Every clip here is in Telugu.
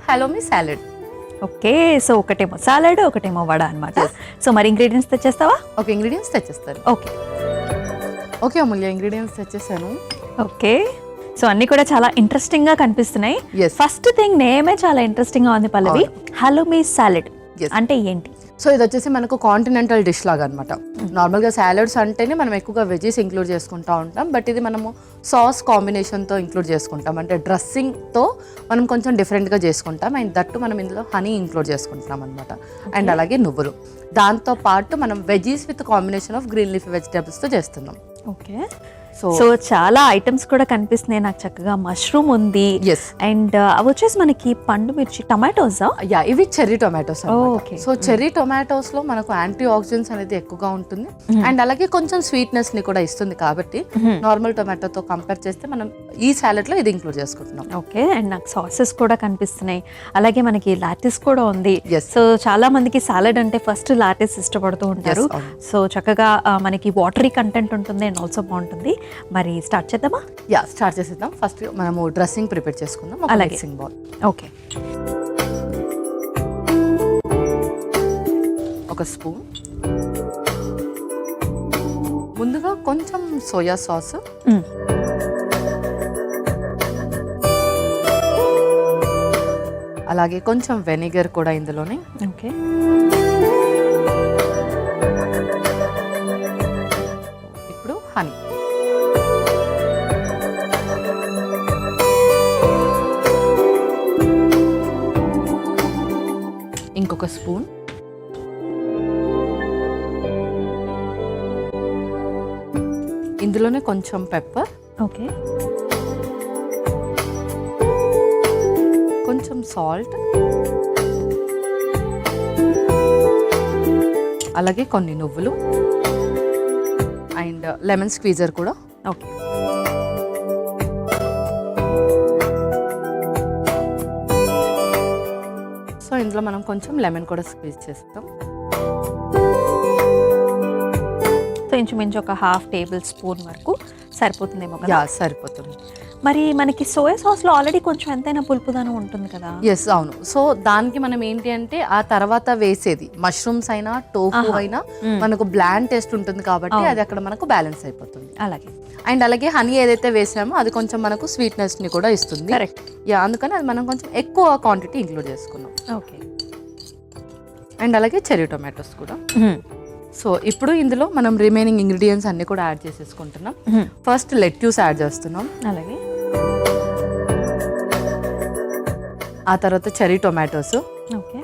హలోమీ సాలెడ్. ఓకే, సో ఒకటేమో సాలడ్, ఒకటేమో వడ అనమాట. సో మరి ఇంగ్రీడియంట్స్ తెచ్చేస్తావా? ఓకే, ఇంగ్రీడియంట్స్ తెచ్చేస్తాను. ఓకే ఓకే అమూల్య, ఇంగ్రీడియంట్స్ తెచ్చేసాను. ఓకే, సో అన్ని కూడా చాలా ఇంట్రెస్టింగ్ గా కనిపిస్తున్నాయి. Yes. ఫస్ట్ థింగ్ నేమే చాలా ఇంట్రెస్టింగ్ గా ఉంది పల్లవి. హలోమీ సాలెడ్ Yes. అంటే ఏంటి? సో ఇది వచ్చేసి మనకు కాంటినెంటల్ డిష్ లాగా అనమాట. నార్మల్గా సాలడ్స్ అంటేనే మనం ఎక్కువగా వెజీస్ ఇంక్లూడ్ చేసుకుంటూ ఉంటాం, బట్ ఇది మనము సాస్ కాంబినేషన్తో ఇంక్లూడ్ చేసుకుంటాం. అంటే డ్రెస్సింగ్తో మనం కొంచెం డిఫరెంట్గా చేసుకుంటాం. అండ్ దట్టు మనం ఇందులో హనీ ఇంక్లూడ్ చేసుకుంటాం అనమాట. అండ్ అలాగే నువ్వులు, దాంతో పాటు మనం veggies with combination of green leafy వెజిటేబుల్స్తో చేస్తున్నాం. ఓకే, సో చాలా ఐటమ్స్ కూడా కనిపిస్తున్నాయి నాకు. చక్కగా మష్రూమ్ ఉంది, అండ్ అవి వచ్చేసి మనకి పండు మిర్చి, టమాటోసా? యా, ఇవి cherry tomatoes. Okay, so cherry tomatoes లో మనకు యాంటీ ఆక్సిడెంట్స్ అనేది ఎక్కువగా ఉంటుంది. అండ్ అలాగే కొంచెం స్వీట్నెస్ ని కూడా ఇస్తుంది. కాబట్టి నార్మల్ టొమాటోతో కంపేర్ చేస్తే మనం ఈ సాలెడ్ లో ఇది ఇంక్లూడ్ చేసుకుంటున్నాం. ఓకే, అండ్ నాకు సాసెస్ కూడా కనిపిస్తున్నాయి. అలాగే మనకి లాటిస్ కూడా ఉంది. Yes. సో చాలా మందికి సాలెడ్ అంటే ఫస్ట్ లాటిస్ ఇష్టపడుతూ ఉంటారు. సో చక్కగా మనకి వాటరీ కంటెంట్ ఉంటుంది అండ్ ఆల్సో బాగుంటుంది. మరి స్టార్ట్ చేద్దామా? యా, స్టార్ట్ చేసేద్దాం. ఫస్ట్ మనము డ్రెస్సింగ్ ప్రిపేర్ చేసుకుందాం. అలాగే. Mixing bowl. ఓకే, ఒక స్పూన్. ముందుగా కొంచెం సోయా సాస్, అలాగే కొంచెం వెనిగర్ కూడా ఇందులోనే. ఓకే, ఇప్పుడు హనీ. ఇంకొక స్పూన్. ఇందులోనే కొంచెం పెప్పర్, ఓకే, కొంచెం సాల్ట్, అలాగే కొన్ని నువ్వులు అండ్ లెమన్ స్క్వీజర్ కూడా. ఓకే, సో ఇందులో మనం కొంచెం లెమన్ కూడా స్క్వీజ్ చేస్తాం. సో ఇంచుమించు ఒక హాఫ్ టేబుల్ స్పూన్ వరకు సరిపోతుందేమో కదా? యా, సరిపోతుంది. మరి మనకి సోయా సాస్లో ఆల్రెడీ కొంచెం ఎంతైనా పులుపుదనం ఉంటుంది కదా? ఎస్, అవును. సో దానికి మనం ఏంటి అంటే ఆ తర్వాత వేసేది మష్రూమ్స్ అయినా టోఫు అయినా మనకు బ్లాండ్ టేస్ట్ ఉంటుంది కాబట్టి అది అక్కడ మనకు బ్యాలెన్స్ అయిపోతుంది. అలాగే. అండ్ అలాగే హనీ ఏదైతే వేసామో అది కొంచెం మనకు స్వీట్నెస్ ని కూడా ఇస్తుంది. కరెక్ట్. యా, అందుకని అది మనం కొంచెం ఎక్కువ క్వాంటిటీ ఇంక్లూడ్ చేసుకున్నాం. ఓకే, అండ్ అలాగే చెర్రీ టొమాటోస్ కూడా. సో ఇప్పుడు ఇందులో మనం రిమైనింగ్ ఇంగ్రీడియంట్స్ అన్ని కూడా యాడ్ చేసేసుకుంటున్నాం. ఫస్ట్ లెట్యూస్ యాడ్ చేస్తున్నాం, అలాగే. ఆ తర్వాత cherry tomatoes. Okay,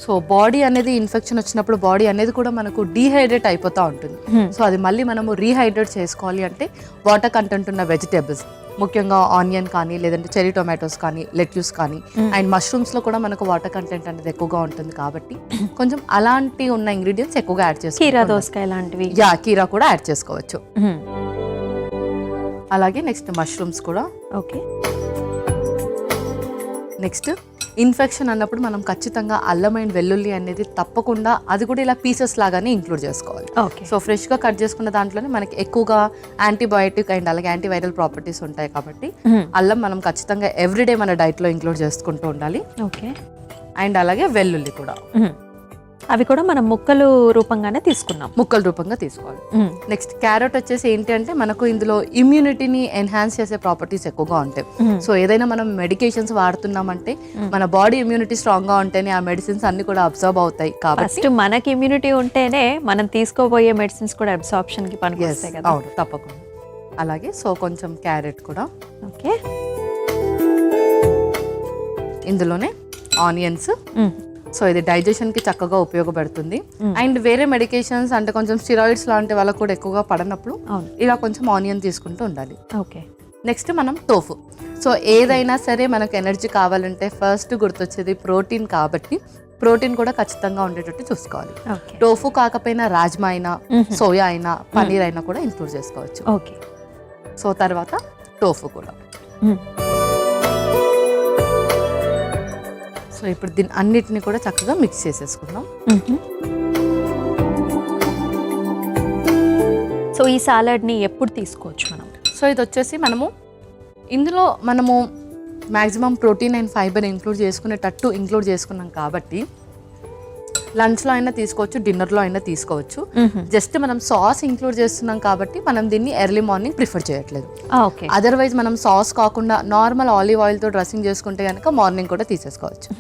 so body అనేది ఇన్ఫెక్షన్ వచ్చినప్పుడు బాడీ అనేది కూడా మనకు డీహైడ్రేట్ అయిపోతూ ఉంటుంది. సో అది మళ్ళీ మనము రీహైడ్రేట్ చేసుకోవాలి అంటే వాటర్ కంటెంట్ ఉన్న వెజిటేబుల్స్, ముఖ్యంగా ఆనియన్ కానీ, లేదంటే చెర్రీ టొమాటోస్ కానీ, లెట్యూస్ కానీ, అండ్ మష్రూమ్స్లో కూడా మనకు వాటర్ కంటెంట్ అనేది ఎక్కువగా ఉంటుంది కాబట్టి కొంచెం అలాంటి ఉన్న ఇంగ్రీడియంట్స్ ఎక్కువగా యాడ్ చేసుకోవచ్చు. కీరా దోసకాయ లాంటివి. యా, కీరా కూడా యాడ్ చేసుకోవచ్చు. అలాగే నెక్స్ట్ మష్రూమ్స్ కూడా. ఓకే, నెక్స్ట్ ఇన్ఫెక్షన్ అన్నప్పుడు మనం ఖచ్చితంగా అల్లం అండ్ వెల్లుల్లి అనేది తప్పకుండా అది కూడా ఇలా పీసెస్ లాగానే ఇంక్లూడ్ చేసుకోవాలి. సో ఫ్రెష్గా కట్ చేసుకున్న దాంట్లోనే మనకి ఎక్కువగా యాంటీబయాటిక్ అండ్ అలాగే యాంటీవైరల్ ప్రాపర్టీస్ ఉంటాయి కాబట్టి అల్లం మనం ఖచ్చితంగా ఎవ్రీడే మన డైట్లో ఇంక్లూడ్ చేసుకుంటూ ఉండాలి. ఓకే, అండ్ అలాగే వెల్లుల్లి కూడా. అవి కూడా మనం ముక్కలు రూపంగానే తీసుకున్నాం, ముక్కల రూపంగా తీసుకోవాలి. నెక్స్ట్ క్యారెట్ వచ్చేసి ఏంటి అంటే మనకు ఇందులో ఇమ్యూనిటీని ఎన్హాన్స్ చేసే ప్రాపర్టీస్ ఎక్కువగా ఉంటాయి. సో ఏదైనా మనం మెడికేషన్స్ వాడుతున్నామంటే మన బాడీ ఇమ్యూనిటీ స్ట్రాంగ్ గా ఉంటేనే ఆ మెడిసిన్స్ అన్ని కూడా అబ్జర్వ్ అవుతాయి. కాబట్టి మనకి ఇమ్యూనిటీ ఉంటేనే మనం తీసుకోబోయే మెడిసిన్స్ కూడా అబ్సార్ప్షన్ కి పనికొస్తాయి కదా? అవును, తప్పకుండా. అలాగే సో కొంచెం క్యారెట్ కూడా. ఓకే, ఇందులోనే ఆనియన్స్. సో ఇది డైజెషన్కి చక్కగా ఉపయోగపడుతుంది. అండ్ వేరే మెడికేషన్స్ అంటే కొంచెం స్టిరాయిడ్స్ లాంటి వాళ్ళకు కూడా ఎక్కువగా పడనప్పుడు ఇలా కొంచెం ఆనియన్ తీసుకుంటూ ఉండాలి. ఓకే, నెక్స్ట్ మనం టోఫు. సో ఏదైనా సరే మనకు ఎనర్జీ కావాలంటే ఫస్ట్ గుర్తొచ్చేది ప్రోటీన్ కాబట్టి ప్రోటీన్ కూడా ఖచ్చితంగా ఉండేటట్టు చూసుకోవాలి. టోఫు కాకపోయినా రాజ్మా అయినా, సోయా అయినా, పన్నీర్ అయినా కూడా ఇంక్లూడ్ చేసుకోవచ్చు. ఓకే, సో తర్వాత టోఫు కూడా. సో ఇప్పుడు దీన్ని అన్నిటిని కూడా చక్కగా మిక్స్ చేసేసుకుందాం. సో ఈ సాలడ్ని ఎప్పుడు తీసుకోవచ్చు మనం? సో ఇది వచ్చేసి మనము ఇందులో maximum protein and fibre include చేసుకున్నాం కాబట్టి లంచ్లో అయినా తీసుకోవచ్చు, డిన్నర్లో అయినా తీసుకోవచ్చు. జస్ట్ మనం సాస్ ఇంక్లూడ్ చేస్తున్నాం కాబట్టి మనం దీన్ని ఎర్లీ మార్నింగ్ ప్రిఫర్ చేయట్లేదు. ఓకే. అదర్వైజ్ మనం సాస్ కాకుండా నార్మల్ ఆలివ్ ఆయిల్తో డ్రెస్సింగ్ చేసుకుంటే కనుక మార్నింగ్ కూడా తీసేసుకోవచ్చు.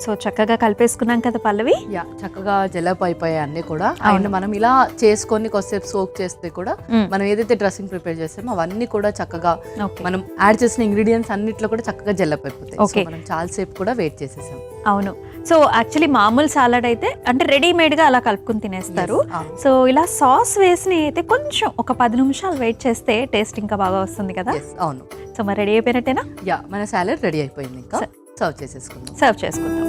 సో చక్కగా కలిపేసుకున్నాం కదా పల్లవి. యా, చక్కగా జలప్ అయిపోయాయి అన్ని కూడా. అండ్ మనం ఇలా చేసుకొని కొద్దిసేపు సోక్ చేస్తే కూడా మనం ఏదైతే డ్రెస్సింగ్ ప్రిపేర్ చేస్తామో అవన్నీ కూడా చక్కగా మనం యాడ్ చేసిన ఇంగ్రీడియంట్స్ అన్నిట్లో కూడా చక్కగా జలప్ అయిపోతాయి. సో మనం చాలా సేపు కూడా వెయిట్ చేసేసాం. అవును. సో యాక్చువల్లీ మామూలు సాలడ్ అయితే అంటే రెడీమేడ్గా అలా కలుపుకుని తినేస్తారు. సో ఇలా సాస్ వేసి అయితే కొంచెం ఒక 10 నిమిషాలు వెయిట్ చేస్తే టేస్ట్ ఇంకా బాగా వస్తుంది కదా. అవును. సో మరి రెడీ అయిపోయినట్టేనా? యా, మన సాలడ్ రెడీ అయిపోయింది. ఇంకా సర్వ్ చేసేసుకుందాం. సర్వ్ చేసుకుందాం.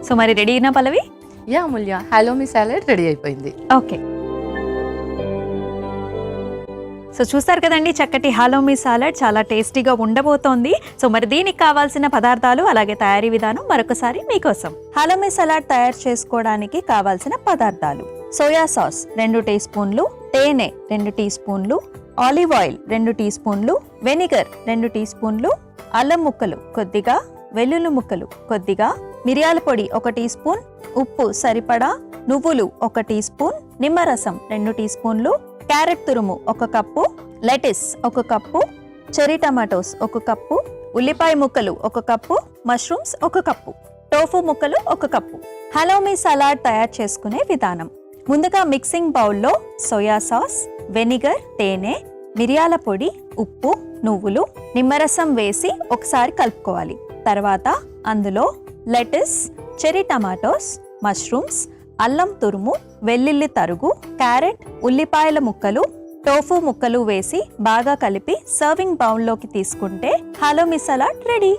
సో మరి రెడీనా పల్లవి? యా అమూల్య, హలో మీ సాలడ్ రెడీ అయిపోయింది. ఓకే. సో చూస్తారు కదండి, చక్కటి హాలోమీ సాలడ్ చాలా టేస్టీగా ఉండబోతోంది. సో మరి దీనికి కావాల్సిన పదార్థాలు అలాగే తయారీ విధానం మరొకసారి మీకోసం. హాలోమీ సలాడ్ తయారు చేసుకోవడానికి కావాల్సిన పదార్థాలు: సోయా సాస్ 2 టీ స్పూన్లు, తేనె 2 టీ స్పూన్లు, ఆలివ్ ఆయిల్ 2 టీ స్పూన్లు, వెనిగర్ 2 టీ స్పూన్లు, అల్లం ముక్కలు కొద్దిగా, వెల్లుల్లి ముక్కలు కొద్దిగా, మిరియాల పొడి 1 టీ స్పూన్, ఉప్పు సరిపడా, నువ్వులు 1 టీ స్పూన్, నిమ్మరసం 2 టీ స్పూన్లు, క్యారెట్ తురుము 1 cup, lettuce 1 cup, cherry tomatoes 1 cup, ఉల్లిపాయ ముక్కలు 1 కప్పు, మష్రూమ్స్ 1 కప్పు, టోఫు ముక్కలు 1 కప్పు. హలోమీ సలాడ్ తయారు చేసుకునే విధానం: ముందుగా మిక్సింగ్ బౌల్లో సోయా సాస్, వెనిగర్, తేనె, మిరియాల పొడి, ఉప్పు, నువ్వులు, నిమ్మరసం వేసి ఒకసారి కలుపుకోవాలి. తర్వాత అందులో లెటిస్, చెర్రీ టమాటోస్, మష్రూమ్స్, అల్లం తురుము, వెల్లుల్లి తరుగు, క్యారెట్, ఉల్లిపాయల ముక్కలు, టోఫు ముక్కలు వేసి బాగా కలిపి సర్వింగ్ బౌల్లోకి తీసుకుంటే హలోమీ సలాడ్ రెడీ.